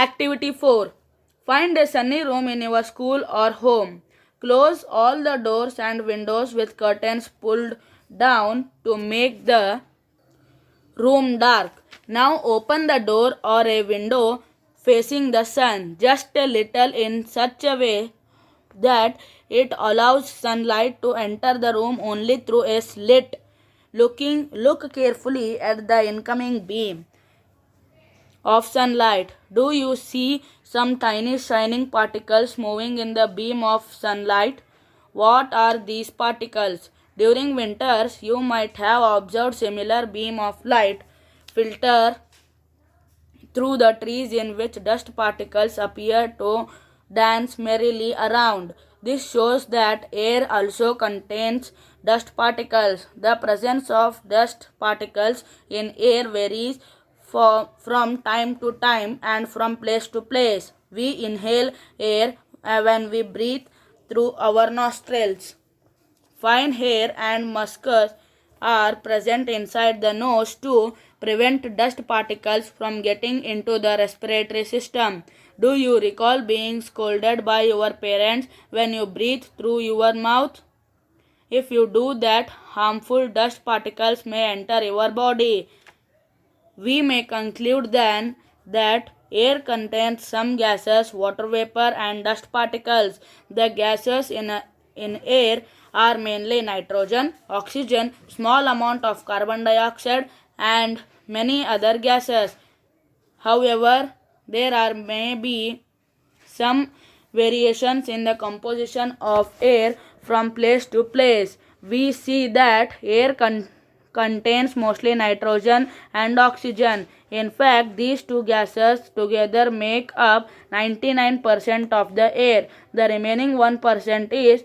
Activity 4. Find a sunny room in your school or home. Close all the doors and windows with curtains pulled down to make the room dark. Now open the door or a window facing the sun just a little in such a way that it allows sunlight to enter the room only through a slit. Look carefully at the incoming beam of sunlight. Do you see some tiny shining particles moving in the beam of sunlight? What are these particles? During winters, you might have observed similar beam of light filter through the trees in which dust particles appear to dance merrily around. This shows that air also contains dust particles. The presence of dust particles in air varies from time to time and from place to place. We inhale air when we breathe through our nostrils. Fine hair and mucus are present inside the nose to prevent dust particles from getting into the respiratory system. Do you recall being scolded by your parents when you breathe through your mouth? If you do that, harmful dust particles may enter your body. We may conclude then that air contains some gases, water vapor, and dust particles. The gases in air are mainly nitrogen, oxygen, small amount of carbon dioxide, and many other gases. However, may be some variations in the composition of air from place to place. We see that air contains mostly nitrogen and oxygen. In fact, these two gases together make up 99% of the air. The remaining 1% is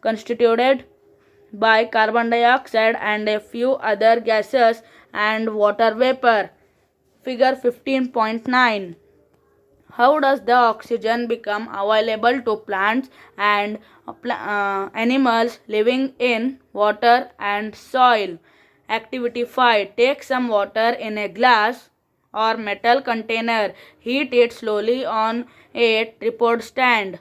constituted by carbon dioxide and a few other gases and water vapor. Figure 15.9. How does the oxygen become available to plants and animals living in water and soil? Activity 5. Take some water in a glass or metal container. Heat it slowly on a tripod stand.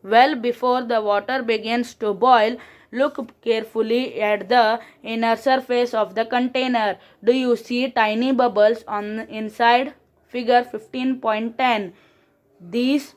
Well before the water begins to boil, look carefully at the inner surface of the container. Do you see tiny bubbles on the inside? Figure 15.10. These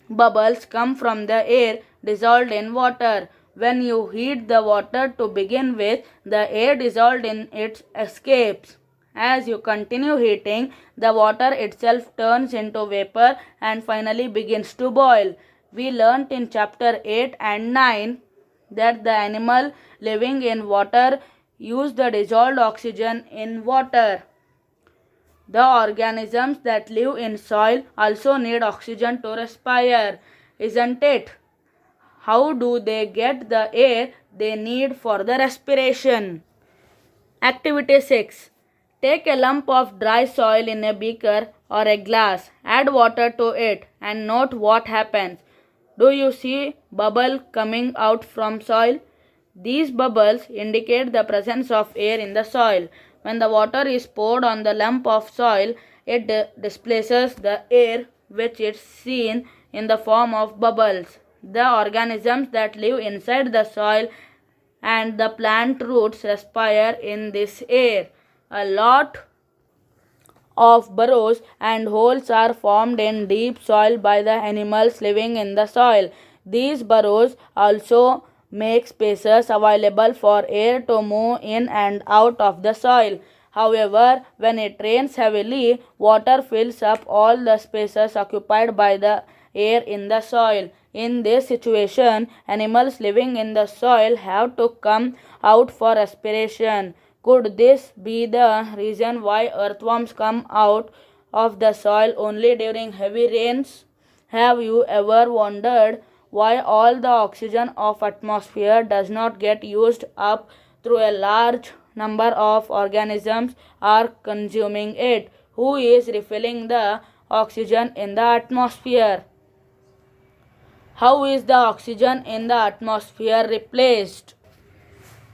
bubbles come from the air dissolved in water. When you heat the water to begin with, the air dissolved in it escapes. As you continue heating, the water itself turns into vapor and finally begins to boil. We learnt in chapter 8 and 9 that the animal living in water use the dissolved oxygen in water. The organisms that live in soil also need oxygen to respire, isn't it? How do they get the air they need for the respiration? Activity 6. Take a lump of dry soil in a beaker or a glass, add water to it, and note what happens. Do you see bubble coming out from soil? These bubbles indicate the presence of air in the soil. When the water is poured on the lump of soil, it displaces the air, which is seen in the form of bubbles. The organisms that live inside the soil and the plant roots respire in this air. A lot of burrows and holes are formed in deep soil by the animals living in the soil. These burrows also make spaces available for air to move in and out of the soil. However, when it rains heavily, water fills up all the spaces occupied by the air in the soil. In this situation, animals living in the soil have to come out for respiration. Could this be the reason why earthworms come out of the soil only during heavy rains? Have you ever wondered why all the oxygen of atmosphere does not get used up through a large number of organisms are consuming it? Who is refilling the oxygen in the atmosphere? How is the oxygen in the atmosphere replaced?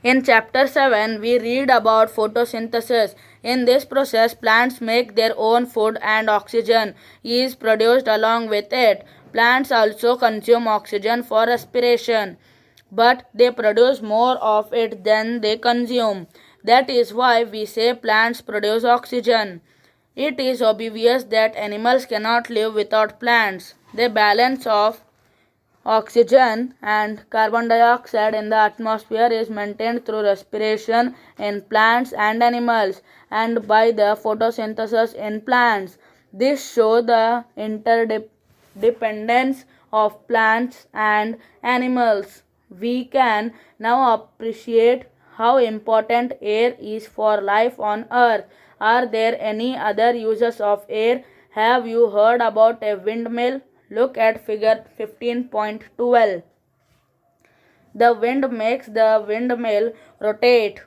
In chapter 7, we read about photosynthesis. In this process, plants make their own food and oxygen is produced along with it. Plants also consume oxygen for respiration, but they produce more of it than they consume. That is why we say plants produce oxygen. It is obvious that animals cannot live without plants. The balance of oxygen and carbon dioxide in the atmosphere is maintained through respiration in plants and animals and by the photosynthesis in plants. This shows the interdependence of plants and animals. We can now appreciate how important air is for life on earth. Are there any other uses of air? Have you heard about a windmill? Look at figure 15.12. The wind makes the windmill rotate.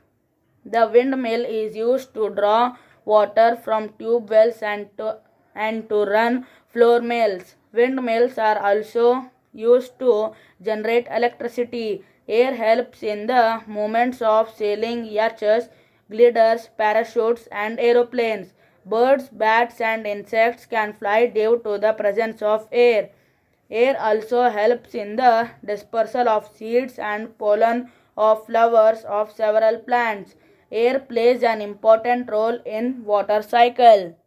The windmill is used to draw water from tube wells and to run flour mills. Windmills are also used to generate electricity. Air helps in the movements of sailing yachts, gliders, parachutes, and aeroplanes. Birds, bats, and insects can fly due to the presence of air. Air also helps in the dispersal of seeds and pollen of flowers of several plants. Air plays an important role in water cycle.